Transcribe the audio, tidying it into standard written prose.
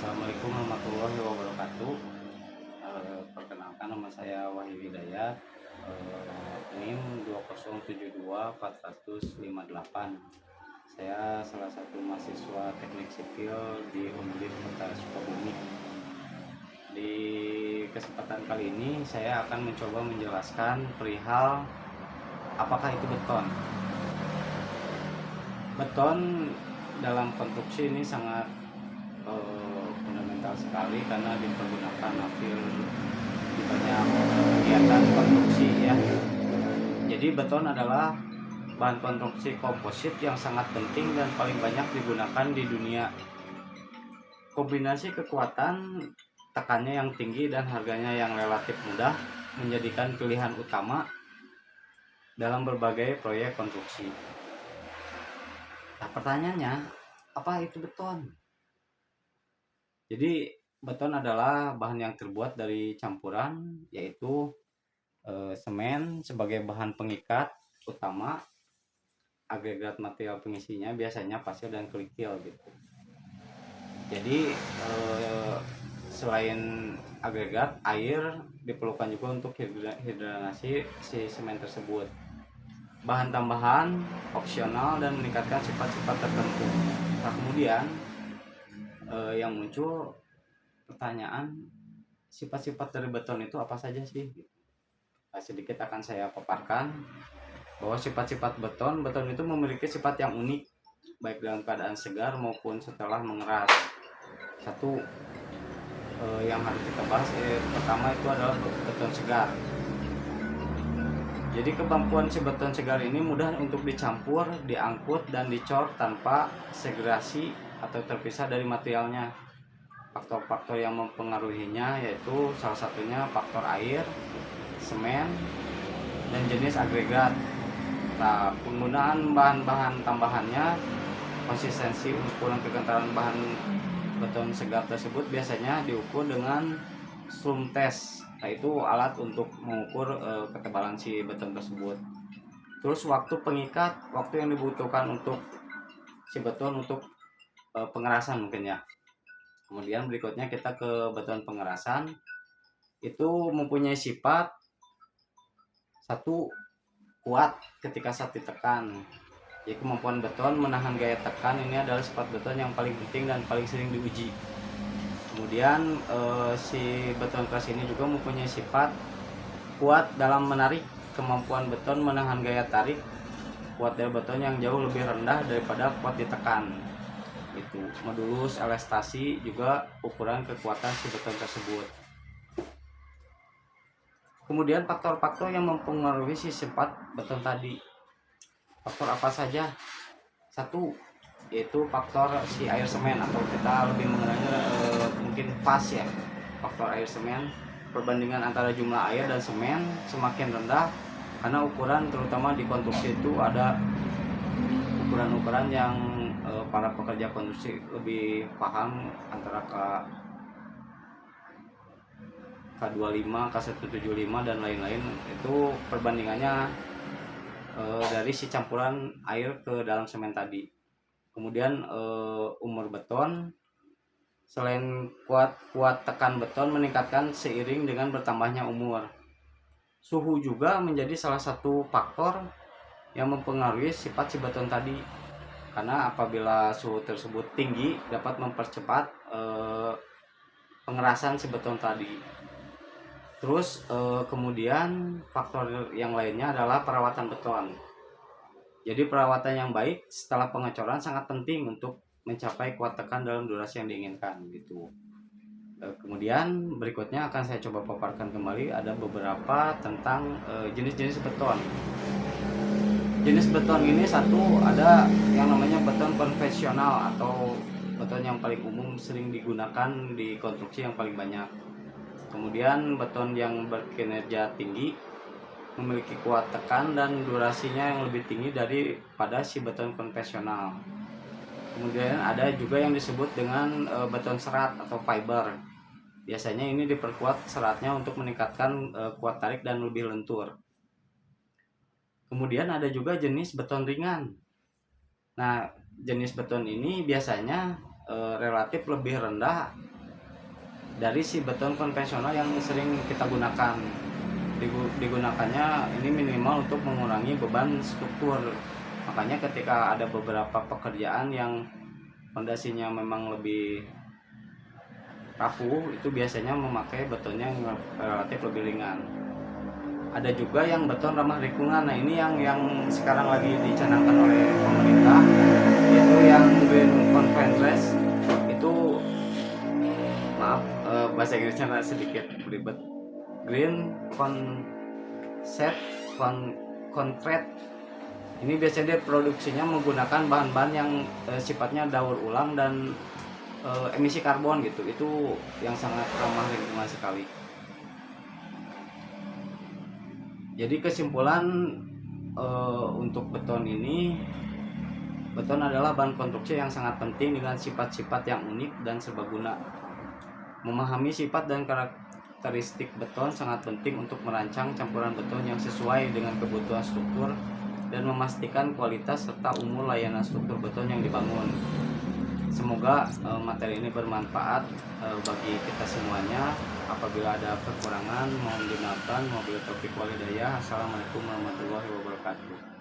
Assalamualaikum warahmatullahi wabarakatuh. Perkenalkan nama saya Wahyu Hidayat. NIM 2072458. Saya salah satu mahasiswa teknik sipil di Undip Kota Sukabumi. Di kesempatan kali ini saya akan mencoba menjelaskan perihal apakah itu beton. Beton dalam konstruksi ini sangat fundamental sekali karena dipergunakan hampir di banyak kegiatan konstruksi ya. Jadi beton adalah bahan konstruksi komposit yang sangat penting dan paling banyak digunakan di dunia. Kombinasi kekuatan, tekannya yang tinggi dan harganya yang relatif mudah menjadikan pilihan utama dalam berbagai proyek konstruksi. Nah, pertanyaannya, apa itu beton? Jadi beton adalah bahan yang terbuat dari campuran, yaitu semen sebagai bahan pengikat utama, agregat material pengisinya biasanya pasir dan kerikil gitu. Jadi selain agregat, air diperlukan juga untuk hidranasi si semen tersebut. Bahan tambahan opsional dan meningkatkan sifat-sifat tertentu. Nah, kemudian yang muncul pertanyaan, sifat-sifat dari beton itu apa saja sih? Nah, sedikit akan saya paparkan bahwa sifat-sifat beton itu memiliki sifat yang unik baik dalam keadaan segar maupun setelah mengeras. Satu yang harus kita bahas pertama itu adalah beton segar. Jadi kemampuan si beton segar ini mudah untuk dicampur, diangkut, dan dicor tanpa segregasi atau terpisah dari materialnya. Faktor-faktor yang mempengaruhinya yaitu salah satunya faktor air, semen, dan jenis agregat. Nah, penggunaan bahan-bahan tambahannya, konsistensi ukuran kekentalan bahan beton segar tersebut biasanya diukur dengan slum test. Nah, itu alat untuk mengukur ketebalan si beton tersebut. Terus waktu pengikat, waktu yang dibutuhkan untuk si beton untuk pengerasan mungkin ya. Kemudian berikutnya kita ke beton pengerasan. Itu mempunyai sifat satu, kuat ketika saat ditekan. Jadi kemampuan beton menahan gaya tekan ini adalah sifat beton yang paling penting dan paling sering diuji. Kemudian si beton keras ini juga mempunyai sifat kuat dalam menarik. Kemampuan beton menahan gaya tarik kuat dari beton yang jauh lebih rendah daripada kuat ditekan. Itu modulus elastasi juga ukuran kekuatan si beton tersebut. Kemudian faktor-faktor yang mempengaruhi si sifat beton tadi. Faktor apa saja? Satu, yaitu faktor si air semen atau kita lebih mengenalnya mungkin pas ya. Faktor air semen, perbandingan antara jumlah air dan semen semakin rendah karena ukuran terutama di konstruksi itu ada ukuran-ukuran yang para pekerja konstruksi lebih paham antara K25, K175 dan lain-lain. Itu perbandingannya dari si campuran air ke dalam semen tadi. Kemudian umur beton, selain kuat tekan beton meningkatkan seiring dengan bertambahnya umur. Suhu juga menjadi salah satu faktor yang mempengaruhi sifat si beton tadi. Karena apabila suhu tersebut tinggi dapat mempercepat pengerasan si beton tadi. Terus kemudian faktor yang lainnya adalah perawatan beton. Jadi perawatan yang baik setelah pengecoran sangat penting untuk mencapai kuat tekan dalam durasi yang diinginkan gitu. Kemudian berikutnya akan saya coba paparkan kembali ada beberapa tentang jenis-jenis beton. Jenis beton ini satu, ada yang namanya beton konvensional atau beton yang paling umum sering digunakan di konstruksi yang paling banyak. Kemudian beton yang berkinerja tinggi memiliki kuat tekan dan durasinya yang lebih tinggi daripada si beton konvensional. Kemudian ada juga yang disebut dengan beton serat atau fiber. Biasanya ini diperkuat seratnya untuk meningkatkan kuat tarik dan lebih lentur. Kemudian ada juga jenis beton ringan. Nah, jenis beton ini biasanya relatif lebih rendah dari si beton konvensional yang sering kita gunakan. Digunakannya ini minimal untuk mengurangi beban struktur. Makanya ketika ada beberapa pekerjaan yang fondasinya memang lebih rapuh, itu biasanya memakai betonnya yang relatif lebih ringan. Ada juga yang beton ramah lingkungan. Nah ini yang sekarang lagi dicanangkan oleh pemerintah, yaitu yang green concrete. Itu maaf bahasa Inggrisnya sedikit belibet. Green concrete ini biasanya dia produksinya menggunakan bahan-bahan yang sifatnya daur ulang dan emisi karbon gitu. Itu yang sangat ramah lingkungan sekali. Jadi kesimpulan untuk beton ini, beton adalah bahan konstruksi yang sangat penting dengan sifat-sifat yang unik dan serbaguna. Memahami sifat dan karakteristik beton sangat penting untuk merancang campuran beton yang sesuai dengan kebutuhan struktur dan memastikan kualitas serta umur layanan struktur beton yang dibangun. Semoga materi ini bermanfaat bagi kita semuanya. Apabila ada kekurangan mohon dimaafkan. Wabillahi taufiq wal hidayah. Assalamualaikum warahmatullahi wabarakatuh.